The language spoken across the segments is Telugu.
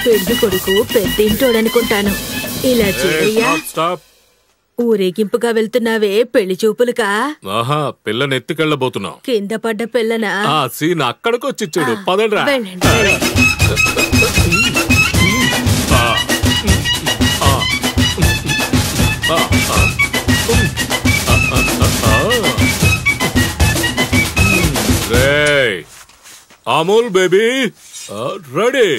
పెళ్లి కొడుకు పెద్దింటోడనుకుంటాను. ఇలా చూడయ్యా, ఊరేగింపుగా వెళ్తున్నావే పెళ్లి చూపులుగా? ఆహా, పిల్లని ఎత్తుకెళ్ళబోతున్నావు. కింద పడ్డ పిల్లనా? సీన్ అక్కడికి వచ్చి చూడు. పదండ్రా. Amul baby ready.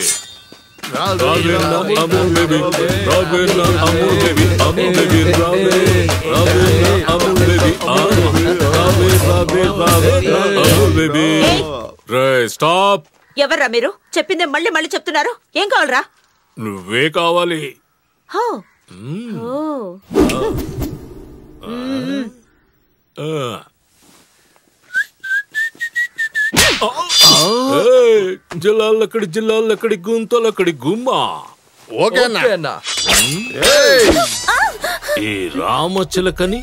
స్టాప్. ఎవర్రా మీరు? చెప్పిందే మళ్ళీ మళ్ళీ చెప్తున్నారు. ఏం కావాలరా? నువ్వే కావాలి. జిల్లాలక్కడి గుంతలక్కడి గుమ్మా. ఈ రామచిలకని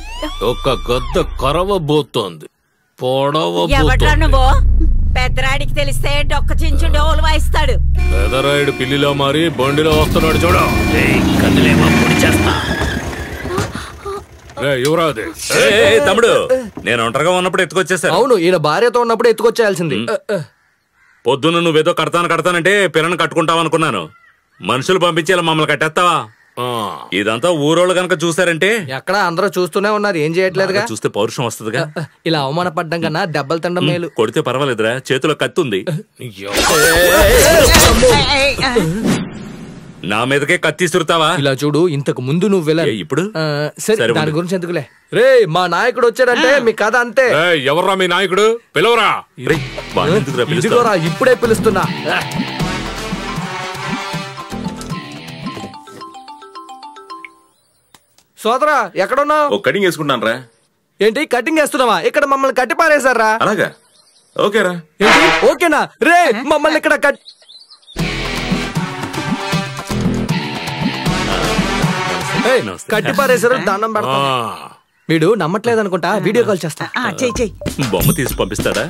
ఒక గద్ద కరవబోతోంది. నువ్వు పెద్దరాడికి తెలిస్తే డొక్క చించు డోలు వాయిస్తాడు. పెదరాయుడు పిల్లిలో మారి బండిలో వస్తున్నాడు చూడ. యువరాజు తమ్ముడు, నేను ఒంటరిగా ఉన్నప్పుడు ఎత్తుకొచ్చేసాను. అవును, ఈయన భార్యతో ఉన్నప్పుడు ఎత్తుకొచ్చేయాల్సింది. పొద్దున్న నువ్వేదో కడతానంటే పిల్లని కట్టుకుంటావనుకున్నాను. మనుషులు పంపించి ఇలా మమ్మల్ని కట్టేస్తావా? ఇదంతా ఊరోళ్ళు గనక చూసారంటే. ఎక్కడ అందరూ చూస్తూనే ఉన్నారు, ఏం చేయట్లేదుగా. చూస్తే పౌరుషం వస్తుందిగా. ఇలా అవమానపడ్డం కన్నా దెబ్బలు తినడం మేలు. కొడితే పర్వాలేదురా, చేతిలో కత్తి ఉంది. నా మీదకే కత్తి సురుతావా? ఇలా చూడు, ఇంతకు ముందు నువ్వు వెళ్ళాలి. ఇప్పుడు సరే, దాని గురించి ఎందుకులే. రే, మా నాయకుడు వచ్చాడంటే మీ కథ అంతే. ఎవర్రా మీ నాయకుడు? పిలవరా. ఇప్పుడే పిలుస్తున్నా. సోదరా, ఎక్కడున్నావు? కటింగ్ వేసుకుంటాను రా. ఏంటి కటింగ్ వేస్తున్నావా? ఇక్కడ మమ్మల్ని కట్టి పారేశారా? అలాగా, ఓకేరా. ఏంటి ఓకేనా? రే, మమ్మల్ని ఇక్కడ కట్టి పారేశారు. దండం పెడతా. వీడు నమ్మట్లేదు అనుకుంటా, వీడియో కాల్ చేస్తా. బొమ్మ తీసి పంపిస్తాడా?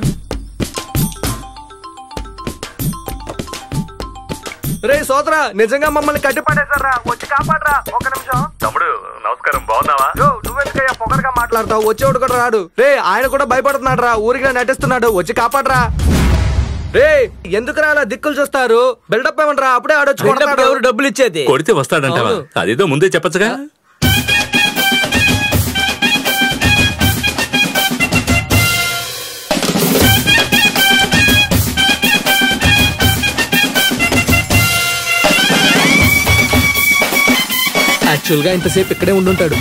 రే సోదరా, నిజంగా మమ్మల్ని కట్టి పడేశారా? వచ్చి కాపాడరా. ఒక నిమిషం. తమ్ముడు నమస్కారం, బాగున్నావా? నువ్వెందుకయ్యా పొగరుగా మాట్లాడతావు? వచ్చేవాడు కూడా రాడు. రే, ఆయన కూడా భయపడుతున్నాడు రా, ఊరిగా నటిస్తున్నాడు. వచ్చి కాపాడరా. రే, ఎందుకు రా అలా దిక్కులు చూస్తారు? బిల్డప్ ఏమంటారా? అప్పుడే ఆడొచ్చు. ఎవరు డబ్బులు ఇచ్చేది? కొడితే వస్తాడంటావా? అదేదో ముందే చెప్పచ్చుగా. యాక్చువల్ గా ఇంతసేపు ఇక్కడే ఉండుంటాడు.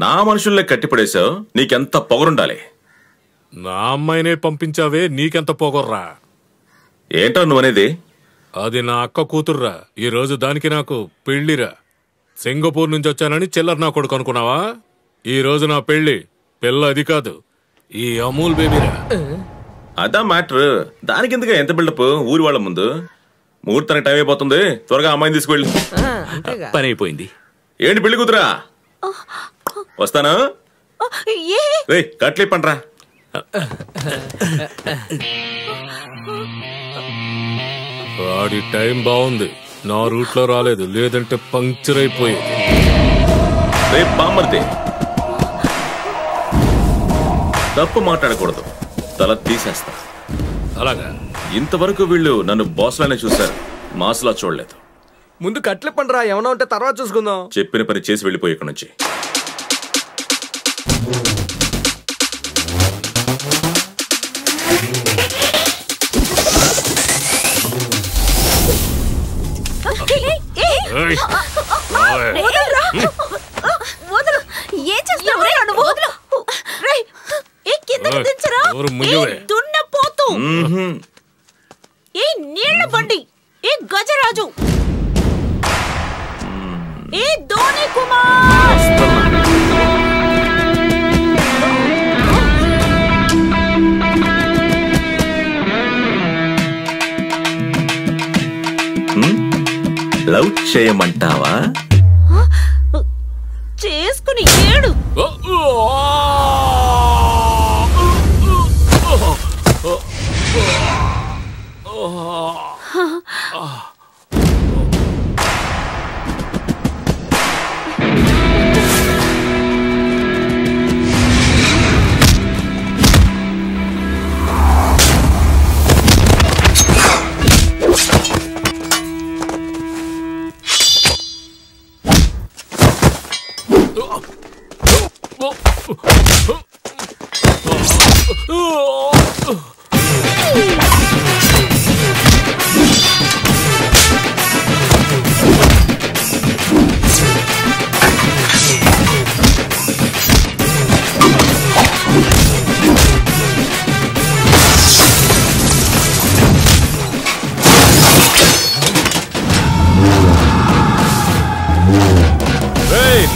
నా మనుషుల్లే కట్టిపడేశావు, నీకెంత పొగరుండాలి. నా అమ్మాయినే పంపించావే, నీకెంత పొగర్రా? ఏంటో నువ్వనేది? అది నా అక్క కూతుర్రా. ఈ రోజు దానికి నాకు పెళ్లిరా. సింగపూర్ నుంచి వచ్చానని చిల్లర నా కొడుకు అనుకున్నావా? ఈ రోజు నా పెళ్లి. పిల్ల అది కాదు, ఈ అమూల్ బేబీరా. అదా మ్యాటర్. దానికి ఎందుకు ఎంత బిల్డప్ ఊరి వాళ్ళ ముందు? ముహూర్తానికి టైం అయిపోతుంది, త్వరగా అమ్మాయిని తీసుకువెళ్ళి. పని అయిపోయింది. ఏంటి పెళ్లి కూతురా? వస్తాను. కట్లీ పండ్రా. వాడి టైం బాగుంది, నా రూట్ లో రాలేదు, లేదంటే పంక్చర్ అయిపోయేది. రేపు బామ్మర్ది, తప్పు మాట్లాడకూడదు, తల తీసేస్తా. అలాగా? ఇంతవరకు వీళ్ళు నన్ను బాస్లానే చూశారు, మాస్లా చూడలేదు. ముందు కట్లే పండ్రా, ఏమన్నా ఉంటే తర్వాత చూసుకుందాం. చెప్పిన పని చేసి వెళ్ళిపోయి ఇక్కడి నుంచి. ఏం చేస్తున్నావు? దున్నపోతు, ఏ నీళ్ల బండి, ఏ గజరాజు, ఏ ధోని కుమార్. లవ్ చేయమంటావా? చేసుకుని ఏడు.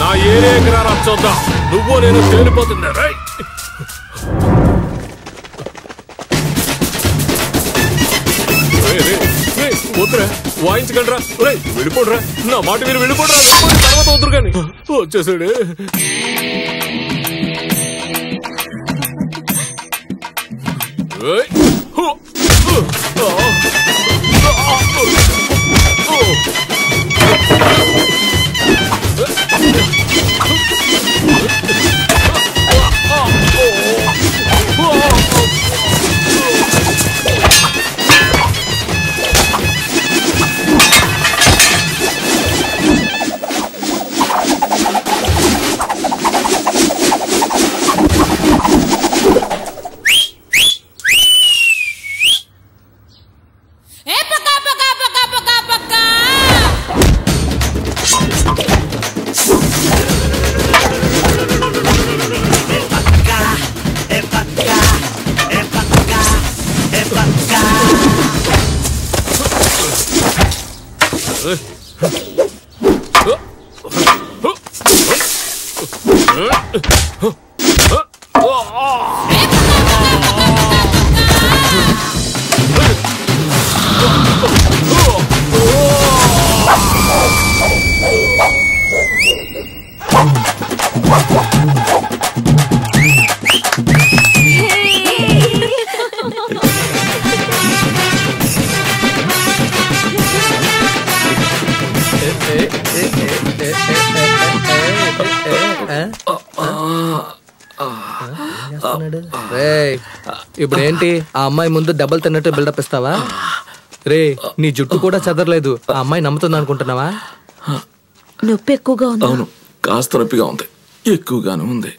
నా ఏరియాకి రా చూద్దాం. నువ్వు నేను తేలిపోతున్నా. రైట్ వద్దురా, వాయించగలరా? వెళ్ళిపోడరా, నా మాట మీరు వెళ్ళిపోడరా. తర్వాత వద్దురు కానీ. వచ్చేసాడు. ఇప్పుడు ఏంటి, ఆ అమ్మాయి ముందు దెబ్బలు తిన్నట్టు బిల్డప్ ఇస్తావా? రే, నీ జుట్టు కూడా చెదరలేదు. ఆ అమ్మాయి నమ్ముతుంది అనుకుంటున్నావా? నొప్పి ఎక్కువగా ఉంది. అవును, కాస్త నొప్పిగా ఉంది, ఎక్కువగానే ఉంది.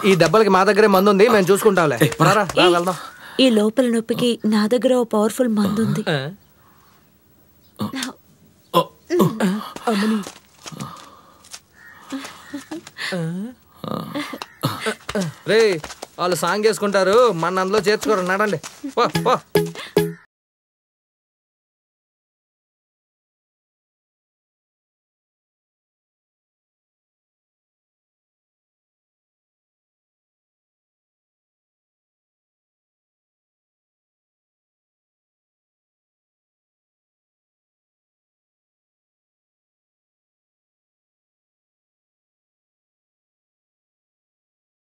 ఈ దెబ్బలకి మా దగ్గరే మందు ఉంది, మేము చూసుకుంటాంలే. వెళ్దాం. ఈ లోపల నొప్పికి నా దగ్గర ఓ పవర్ఫుల్ మందు ఉంది. రే, వాళ్ళు సాంగ్ చేసుకుంటారు, మన అందులో చేర్చుకోరు. నడండి.